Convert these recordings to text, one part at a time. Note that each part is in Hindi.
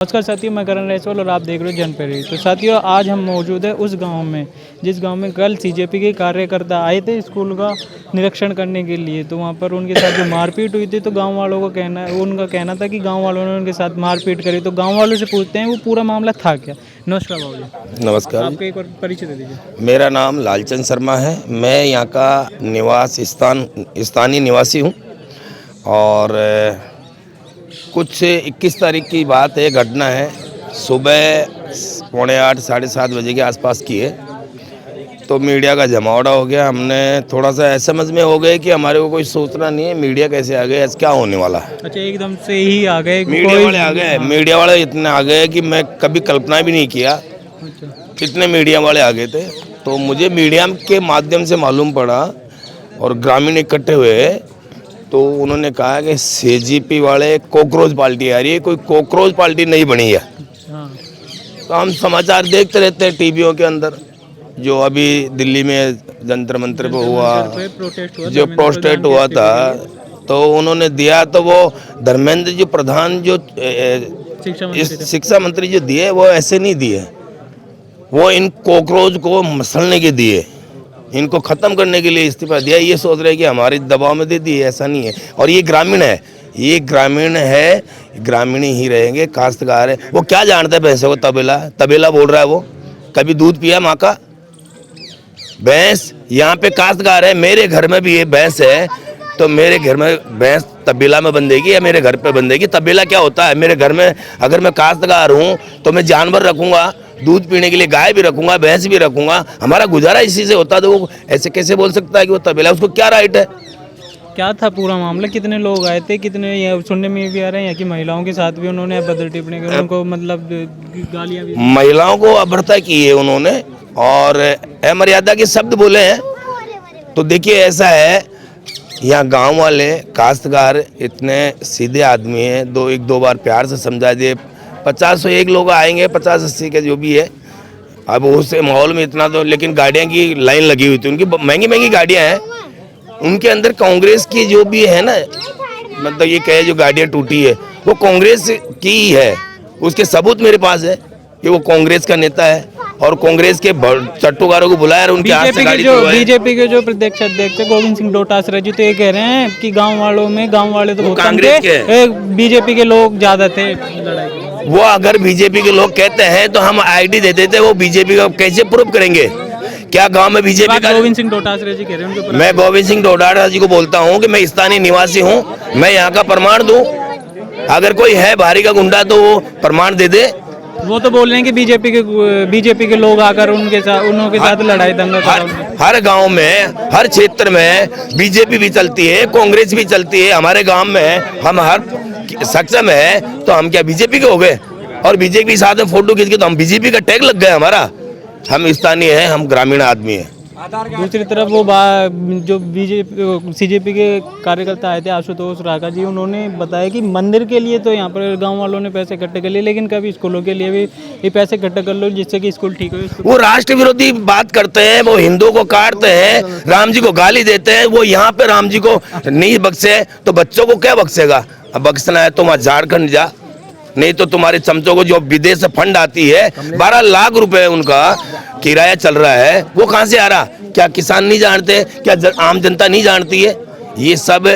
नमस्कार साथियों, मैं करण रैसवाल और आप देख रहे हो जनपरी। तो साथियों, आज हम मौजूद है उस गांव में जिस गांव में कल सीजेपी के कार्यकर्ता आए थे स्कूल का निरीक्षण करने के लिए। तो वहां पर उनके साथ जो मारपीट हुई थी, तो गांव वालों को उनका कहना था कि गांव वालों ने उनके साथ मारपीट करी। तो गांव वालों से पूछते हैं वो पूरा मामला था क्या। नमस्कार बाबू जी। नमस्कार। आपका एक बार परिचय दे दीजिए। मेरा नाम लालचंद शर्मा है। मैं यहाँ का स्थानीय निवासी हूँ और कुछ 21 तारीख की बात है, घटना है। सुबह 7:45 7:30 बजे के आसपास की है। तो मीडिया का जमावड़ा हो गया। हमने थोड़ा सा समझ में हो गए कि हमारे को कोई सूचना नहीं है, मीडिया कैसे आ गए, क्या होने वाला है। अच्छा, एकदम से ही आ गए मीडिया वाले आ गए। मीडिया वाले इतने आ गए कि मैं कभी कल्पना भी नहीं किया। अच्छा। कितने मीडिया वाले आ गए थे। तो मुझे मीडिया के माध्यम से मालूम पड़ा और ग्रामीण इकट्ठे हुए तो उन्होंने कहा कि सीजेपी वाले कॉकरोच पार्टी आ रही है। कोई कॉकरोच पार्टी नहीं बनी है। हाँ। तो हम समाचार देखते रहते हैं टीवियों के अंदर। जो अभी दिल्ली में जंतर मंतर पे हुआ, जो प्रोटेस्ट हुआ था, तो उन्होंने दिया तो वो धर्मेंद्र जो प्रधान जो शिक्षा मंत्री जो दिए वो ऐसे नहीं दिए। वो इन कॉकरोच को मसलने के दिए, इनको ख़त्म करने के लिए इस्तीफा दिया। ये सोच रहे कि हमारे दबाव में दे दिए, ऐसा नहीं है। और ये ग्रामीण है, ये ग्रामीण है, ग्रामीण ही रहेंगे, काश्तकार है। वो क्या जानते हैं भैंसों को, तबेला बोल रहा है वो। कभी दूध पिया माँ का? भैंस यहाँ पे काश्तकार है। मेरे घर में भी ये भैंस है, तो मेरे घर में भैंस तबेला में बंधेगी या मेरे घर पे बंधेगी? तबेला क्या होता है? मेरे घर में अगर मैं काश्तकार हूँ तो मैं जानवर रखूँगा, दूध पीने के लिए गाय भी रखूंगा, भैंस भी रखूंगा। हमारा गुजारा इसी से होता है। तो वो ऐसे कैसे बोल सकता है कि वो तबेला? उसको क्या राइट है? क्या था पूरा मामला? कितने लोग आए थे? कितने, ये सुनने में भी आ रहे हैं कि महिलाओं के साथ भी उन्होंने अभद्र टिप्पणी की, उनको मतलब गालियां भी। महिलाओं को अभद्रता की है उन्होंने और अमर्यादा के शब्द बोले हैं। तो देखिए, ऐसा है, यहाँ गांव वाले काश्तकार इतने सीधे आदमी हैं। एक दो बार प्यार से समझा दिए। 50 से 1 लोग आएंगे, 50-80 के जो भी है। अब उस माहौल में इतना तो, लेकिन गाड़ियाँ की लाइन लगी हुई थी। उनकी महंगी महंगी गाड़ियाँ हैं। उनके अंदर कांग्रेस की जो भी है ना, मतलब ये कहे जो गाड़ियाँ टूटी है वो कांग्रेस की ही है। उसके सबूत मेरे पास है कि वो कांग्रेस का नेता है और कांग्रेस के चट्टूकारों को बुलाया और उनके हाथ से गाड़ी टूटवाई। बीजेपी के जो प्रदेश अध्यक्ष गोविंद सिंह डोटासरा जी तो ये कह रहे हैं कि गांव वाले तो बहुत कम थे, बीजेपी के लोग ज्यादा थे लड़ाई। वो अगर बीजेपी के लोग कहते हैं तो हम आईडी दे देते। वो बीजेपी का कैसे प्रूफ करेंगे? क्या गांव में बीजेपी का? गोविंद सिंह डोटासरा जी कह रहे हैं। मैं गोविंद सिंह डोटासरा जी को बोलता हूं कि मैं स्थानीय निवासी हूं, मैं यहाँ का प्रमाण दूं। अगर कोई है भारी का गुंडा तो वो प्रमाण दे दे। वो तो बोल रहे हैं कि बीजेपी के लोग आकर उनके साथ लड़ाई दंगा हर गांव में, हर क्षेत्र में बीजेपी भी चलती है, कांग्रेस भी चलती है। हमारे गांव में हम हर सक्षम है, तो हम क्या बीजेपी के हो गए? और बीजेपी के साथ में फोटो खींच के तो हम बीजेपी का टैग लग गए हमारा। हम स्थानीय हैं, हम ग्रामीण आदमी हैं। दूसरी तरफ वो जो सीजेपी के कार्यकर्ता आए थे, आशुतोष राका जी, उन्होंने बताया कि मंदिर के लिए तो यहाँ पर गांव वालों ने पैसे इकट्ठे कर लिए, लेकिन कभी स्कूलों के लिए भी ये पैसे इकट्ठे कर लो जिससे कि स्कूल ठीक हो। वो राष्ट्र विरोधी बात करते हैं, वो हिंदुओं को काटते हैं, राम जी को गाली देते हैं। वो यहाँ पे राम जी को नहीं बख्शे तो बच्चों को क्या बख्शेगा? अब बख्शना है तो वहाँ झारखंड जा, नहीं तो तुम्हारे चमचों को जो विदेश से फंड आती है 12 लाख रुपए उनका किराया चल रहा है, वो कहाँ से आ रहा? क्या किसान नहीं जानते? क्या आम जनता नहीं जानती है? ये सब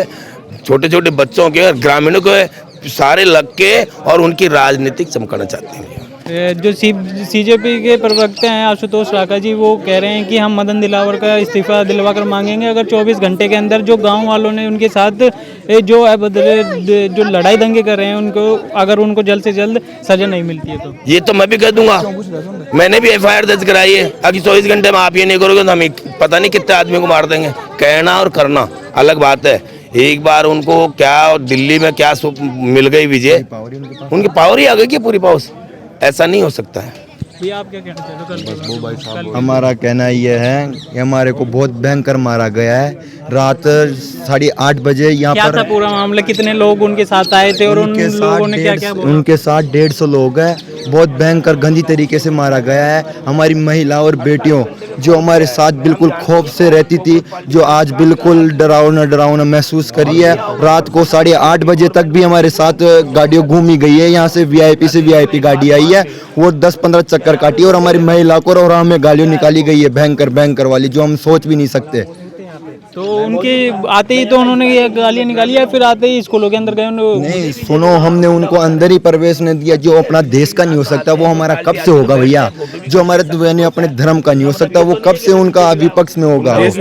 छोटे छोटे बच्चों के और ग्रामीणों के सारे लग के और उनकी राजनीतिक चमकाना चाहते हैं। जो सीजेपी के प्रवक्ता हैं आशुतोष राका जी, वो कह रहे हैं कि हम मदन दिलावर का इस्तीफा दिलवाकर मांगेंगे अगर 24 घंटे के अंदर जो गांव वालों ने उनके साथ जो लड़ाई दंगे कर रहे हैं उनको जल्द से जल्द सजा नहीं मिलती है। तो ये तो मैं भी कह दूंगा। मैंने भी FIR दर्ज कराई है। अगर 24 घंटे में आप ये नहीं करोगे तो हम पता नहीं कितने आदमी को मार देंगे। कहना और करना अलग बात है। एक बार उनको क्या दिल्ली में क्या मिल गई विजय, उनकी पावर ही आ गई कि पूरी पावर। ऐसा नहीं हो सकता है। आप क्या कहना चाहते हो? हमारा कहना यह है कि हमारे को बहुत भयंकर मारा गया है। रात 8:30 बजे यहाँ पर। क्या था पूरा मामला? कितने लोग उनके साथ आए थे और उन लोगों ने क्या क्या बोला? उनके साथ 150 लोग हैं बहुत भयंकर गंदी तरीके से मारा गया है। हमारी महिला और बेटियों जो हमारे साथ बिल्कुल खौफ से रहती थी, जो आज बिल्कुल डरावना महसूस करी है। रात को 8:30 बजे तक भी हमारे साथ गाड़ियों घूमी गई है। यहाँ से वीआईपी गाड़ी आई है, वो 10-15 चक्कर काटी और हमारी महिला को और हमें गालियों निकाली गई है, भयंकर वाली, जो हम सोच भी नहीं सकते। तो उनके आते ही तो उन्होंने ये गालियाँ निकाली या फिर आते ही स्कूलों के अंदर गए? नहीं सुनो, हमने उनको अंदर ही प्रवेश नहीं दिया। जो अपना देश का नहीं हो सकता वो हमारा कब से होगा भैया? जो हमारे अपने धर्म का नहीं हो सकता वो कब से उनका विपक्ष में होगा? देश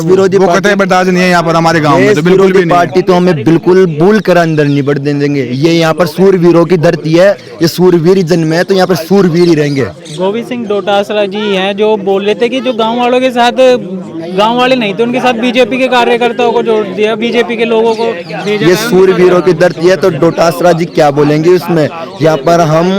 विरोधी पार्टी बर्दाश्त नहीं है यहाँ पर हमारे गाँव में, तो बिल्कुल भी पार्टी तो हमें बिल्कुल भूल कर अंदर नहीं बढ़ देंगे। ये यहाँ पर सूरवीरों की धरती है, ये सूरवीर जन्म है, तो यहाँ पर सूरवीर ही रहेंगे। गोविंद सिंह डोटासरा जी हैं जो बोल रहे थे कि जो गांव वालों के साथ, गांव वाले नहीं थे उनके साथ बीजेपी के कार्यकर्ताओं को जोड़ दिया, बीजेपी के लोगों को भेजा। ये सूरवीरों की धरती है, तो डोटासरा जी क्या बोलेंगे उसमें? यहाँ पर हम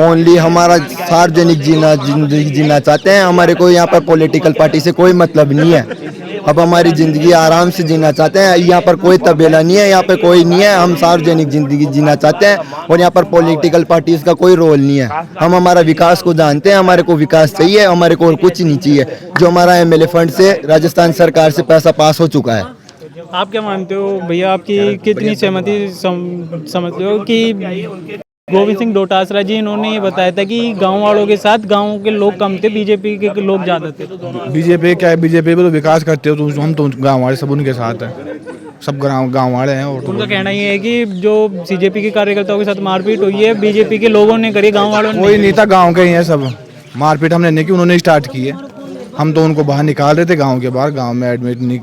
ओनली हमारा सार्वजनिक जिंदगी जीना चाहते हैं। हमारे को यहाँ पर पॉलिटिकल पार्टी से कोई मतलब नहीं है। अब हमारी ज़िंदगी आराम से जीना चाहते हैं। यहाँ पर कोई तबेला नहीं है, यहाँ पे कोई नहीं है। हम सार्वजनिक ज़िंदगी जीना चाहते हैं और यहाँ पर पॉलिटिकल पार्टीज का कोई रोल नहीं है। हम हमारा विकास को जानते हैं, हमारे को विकास चाहिए, हमारे को और कुछ नहीं चाहिए। जो हमारा एमएलए फंड से राजस्थान सरकार से पैसा पास हो चुका है। आप क्या मानते हो भैया, आपकी कितनी सहमति समझते हो कि गोविंद सिंह डोटासरा जी इन्होंने ये बताया था कि गांव वालों के साथ गांव के लोग कम थे, बीजेपी के लोग ज़्यादा थे? बीजेपी क्या है, बीजेपी पे तो विकास करते हो तो हम तो गाँव वाले सब उनके साथ हैं, सब गाँव वाले हैं। और उनका कहना ये है कि जो बीजेपी के कार्यकर्ताओं के साथ मारपीट हुई है बीजेपी के लोगों ने करी, गाँव वालों ने कोई नहीं था, गाँव के ही है सब। मारपीट हमने नहीं की, उन्होंने स्टार्ट की है। हम तो उनको बाहर निकाल रहे थे गांव के बाहर, गांव में एडमिट नहीं,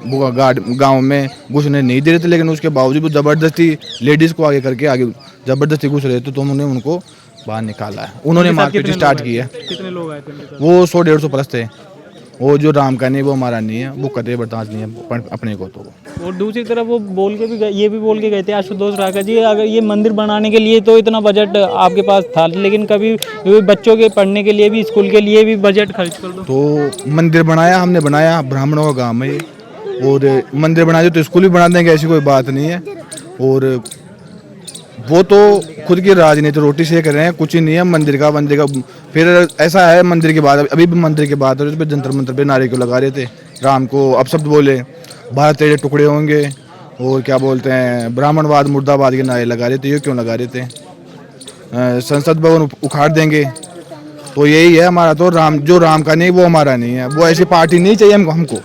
गांव में घुसने नहीं दे रहे थे, लेकिन उसके बावजूद वो जबरदस्ती लेडीज़ को आगे करके आगे जबरदस्ती घुस रहे थे, तो हमने उनको बाहर निकाला है। उन्होंने मारपीट स्टार्ट की है। कितने लोग आए थे उनके साथ? वो 100-150 प्लस थे। वो जो राम का नहीं, वो हमारा नहीं है, वो कतई बर्दाश्त नहीं है अपने को। तो और दूसरी तरफ वो बोल के भी ये भी बोल के गए थे आशुतोष राका जी, अगर ये मंदिर बनाने के लिए तो इतना बजट आपके पास था, लेकिन कभी बच्चों के पढ़ने के लिए भी, स्कूल के लिए भी बजट खर्च कर दो। तो मंदिर बनाया, हमने बनाया ब्राह्मणों का गाँव में ये, और मंदिर बना दे तो स्कूल भी बना देंगे, ऐसी कोई बात नहीं है। और वो तो खुद की राजनीति रोटी सेक रहे हैं, कुछ ही नहीं है मंदिर का। फिर ऐसा है, मंदिर के बाद अभी भी मंदिर के बाद उस पर जंतर मंतर पे नारे क्यों लगा रहे थे? राम को अपशब्द बोले, भारत तेरे टुकड़े होंगे, और क्या बोलते हैं ब्राह्मणवाद मुर्दाबाद के नारे लगा रहे थे। ये क्यों लगा रहे थे? संसद भवन उखाड़ देंगे, तो यही है हमारा। तो जो राम का नहीं वो हमारा नहीं है। वो ऐसी पार्टी नहीं चाहिए हमको,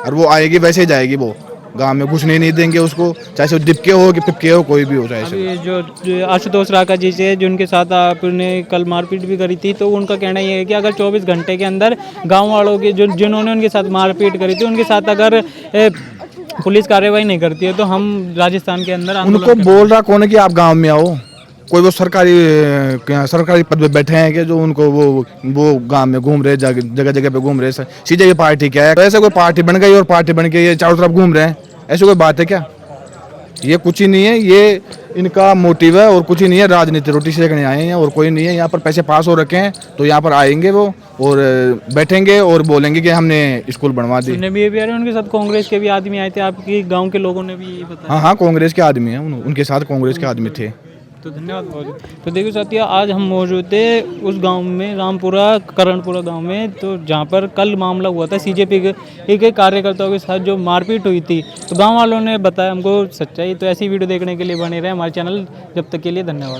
और वो आएगी वैसे ही जाएगी। वो गांव में घुसने नहीं देंगे उसको, चाहे वो दिपके हो कि पिपके हो, कोई भी हो चाहे। अभी जो आशुतोष राका जी से जिनके साथ आपने कल मारपीट भी करी थी, तो उनका कहना ये है कि अगर 24 घंटे के अंदर गांव वालों के जिन्होंने उनके साथ मारपीट करी थी उनके साथ अगर पुलिस कार्रवाई नहीं करती है तो हम राजस्थान के अंदर उनको बोल रहा कौन है कि आप गाँव में आओ? कोई वो सरकारी पद पे बैठे हैं कि जो उनको वो गांव में घूम रहे, जगह जगह पे घूम रहे? सीधे ये पार्टी क्या है? तो ऐसे कोई पार्टी बन गई और पार्टी बन के ये चारों तरफ घूम रहे हैं, ऐसी कोई बात है क्या? ये कुछ ही नहीं है, ये इनका मोटिव है और कुछ ही नहीं है। राजनीति रोटी सेकने आए हैं और कोई नहीं है। यहाँ पर पैसे पास हो रखे हैं, तो यहाँ पर आएंगे वो और बैठेंगे और बोलेंगे कि हमने स्कूल बनवा दी। उनके साथ कांग्रेस के भी आदमी आए थे, आपके गाँव के लोगों ने भी ये बताया? हाँ, कांग्रेस के आदमी हैं, उनके साथ कांग्रेस के आदमी थे। तो धन्यवाद बहुत। तो देखिए साथियों, आज हम मौजूद थे उस गांव में, रामपुरा करणपुरा गांव में, तो जहां पर कल मामला हुआ था सीजेपी के कार्यकर्ताओं के साथ जो मारपीट हुई थी। तो गांव वालों ने बताया हमको सच्चाई। तो ऐसी वीडियो देखने के लिए बने रहे हमारे चैनल। जब तक के लिए धन्यवाद।